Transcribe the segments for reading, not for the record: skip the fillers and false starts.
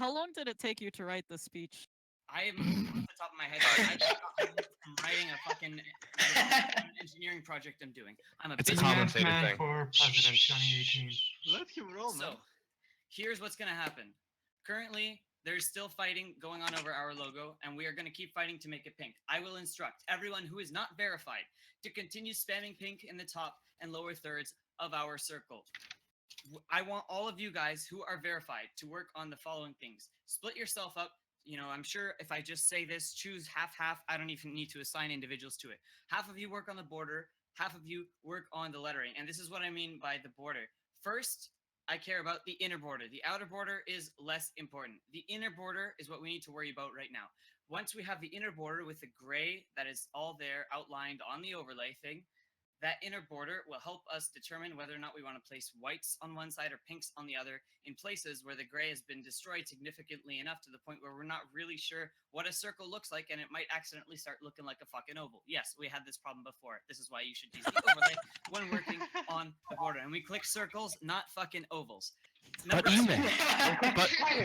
how long did it take you to write this speech? I'm off the top of my head. I'm writing a fucking engineering project I'm doing. I'm a It's a business complicated Man thing. for President 2018. Let him roll, man. So, here's what's going to happen. Currently, there's still fighting going on over our logo, and we are going to keep fighting to make it pink. I will instruct everyone who is not verified to continue spamming pink in the top and lower thirds of our circle. I want all of you guys who are verified to work on the following things. Split yourself up. You know, I'm sure if I just say this, choose half-half. I don't even need to assign individuals to it. Half of you work on the border, half of you work on the lettering. And this is what I mean by the border. First, I care about the inner border. The outer border is less important. The inner border is what we need to worry about right now. Once we have the inner border with the gray that is all there outlined on the overlay thing, that inner border will help us determine whether or not we want to place whites on one side or pinks on the other in places where the gray has been destroyed significantly enough to the point where we're not really sure what a circle looks like and it might accidentally start looking like a fucking oval. Yes, we had this problem before. This is why you should use the overlay when working on the border. And we click circles, not fucking ovals. But Number email. two.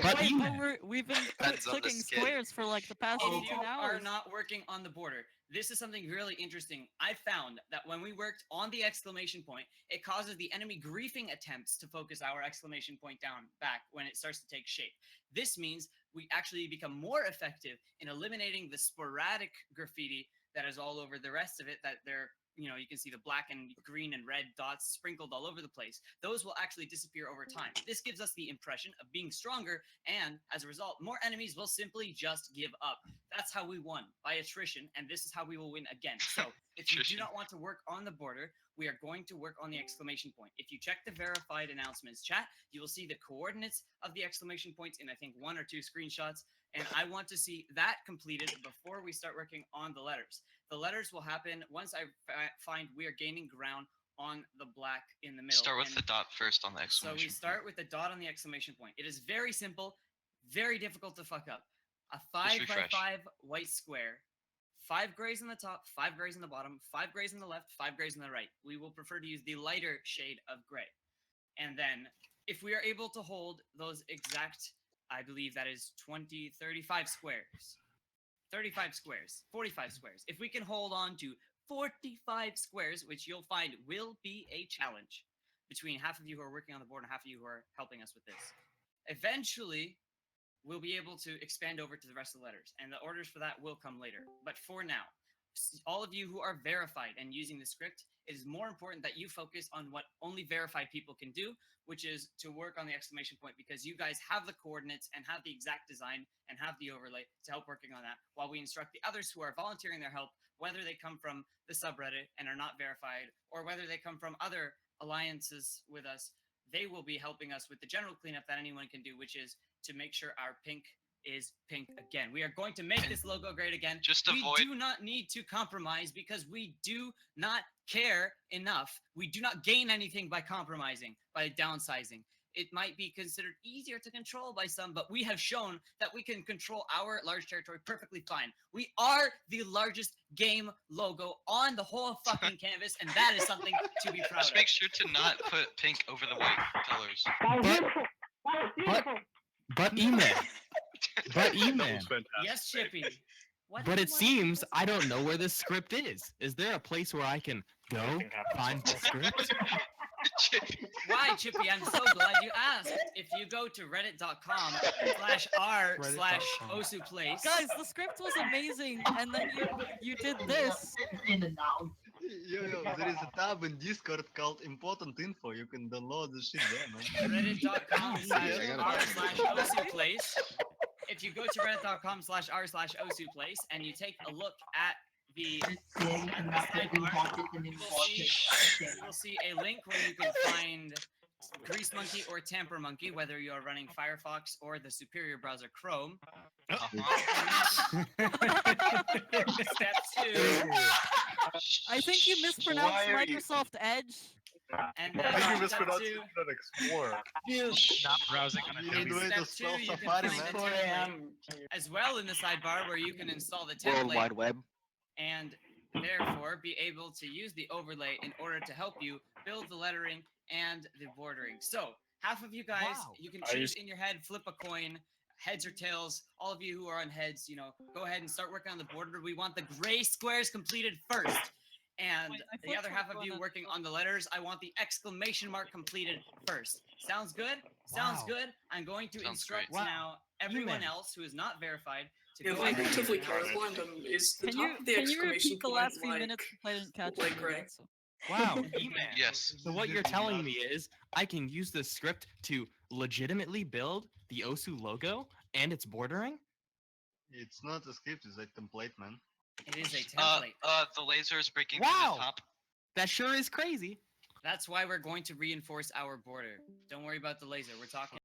But Wait, email. we've been Depends on the clicking skin. squares for like the past If 18 you are hours. not working on the border, this is something really interesting. I found that when we worked on the exclamation point, it causes the enemy griefing attempts to focus our exclamation point down back when it starts to take shape. This means we actually become more effective in eliminating the sporadic graffiti that is all over the rest of it, that they're, you know, you can see the black and green and red dots sprinkled all over the place. Those will actually disappear over time. This gives us the impression of being stronger, and as a result, more enemies will simply just give up. That's how we won, by attrition, and this is how we will win again. So, if you do Attrition. not want to work on the border, we are going to work on the exclamation point. If you check the verified announcements chat, you will see the coordinates of the exclamation points in, I think, 1 or 2 screenshots, and I want to see that completed before we start working on the letters. The letters will happen once I find we are gaining ground on the black in the middle. Start with And the dot first on the so exclamation. we start with the dot on the exclamation point. It is very simple, very difficult to fuck up. A 5 by refresh. 5 white square, 5 grays on the top, 5 grays on the bottom, 5 grays on the left, 5 grays on the right. We will prefer to use the lighter shade of gray. And then if we are able to hold those exact, I believe that is 20, 35 squares. 35 squares, 45 squares. If we can hold on to 45 squares, which you'll find will be a challenge between half of you who are working on the board and half of you who are helping us with this. Eventually, we'll be able to expand over to the rest of the letters, and the orders for that will come later. But for now, all of you who are verified and using the script, it is more important that you focus on what only verified people can do, which is to work on the exclamation point, because you guys have the coordinates and have the exact design and have the overlay to help working on that, while we instruct the others who are volunteering their help, whether they come from the subreddit and are not verified, or whether they come from other alliances with us. They will be helping us with the general cleanup that anyone can do, which is to make sure our pink is pink again. We are going to make this logo great again. Just We avoid- do not need to compromise because we do not care enough. We do not gain anything by compromising, by downsizing. It might be considered easier to control by some, but we have shown that we can control our large territory perfectly fine. We are the largest game logo on the whole fucking canvas, and that is something to be proud Just of. make sure to not put pink over the white colors. But email. But That email. was fantastic. Yes, Chippy. What But do it you want seems to I don't know where this script is. Is there a place where I can go Everything happens find the before. script? Why, Chippy? I'm so glad you asked. If you go to reddit.com/r/osuplace. Guys, the script was amazing, and then you did this. Yo, there is a tab in Discord called Important Info. You can download the shit there, man. reddit.com/r/osuplace. If you go to reddit.com/r/osuplace and you take a look at the sidebar, you will see a link where you can find Grease Monkey or Tamper Monkey, whether you are running Firefox or the superior browser Chrome. Step 2. I think you mispronounced Why are you- Microsoft Edge. And I then think you step mispronounced 2. Internet Explorer. Not browsing on a You need way Step to 2, spell you can Safari, find the man. template as well in the sidebar where you can install the World template Wide Web. and therefore be able to use the overlay in order to help you build the lettering and the bordering. So half of you guys, Wow. you can I choose used- in your head, flip a coin, heads or tails. All of you who are on heads, go ahead and start working on the border. We want the gray squares completed first. And Wait, I the flipped other my half of phone you on working the- on the letters, I want the exclamation mark completed first. Sounds good? Sounds Wow. good. I'm going to Sounds instruct great. Wow. now everyone E-man. else who is not verified to Yeah, go if I'm ahead and actively use the colorblind, is the Can top you of the can you exclamation repeat the point last few like minutes if I didn't catch like any of gray? that, so- Wow, E-man. Yes. So what you're telling me is I can use this script to legitimately build the Osu logo and its bordering? It's not a script, it's a template, man. It is a template. The laser is breaking through Wow. the top. That sure is crazy. That's why we're going to reinforce our border. Don't worry about the laser. We're talking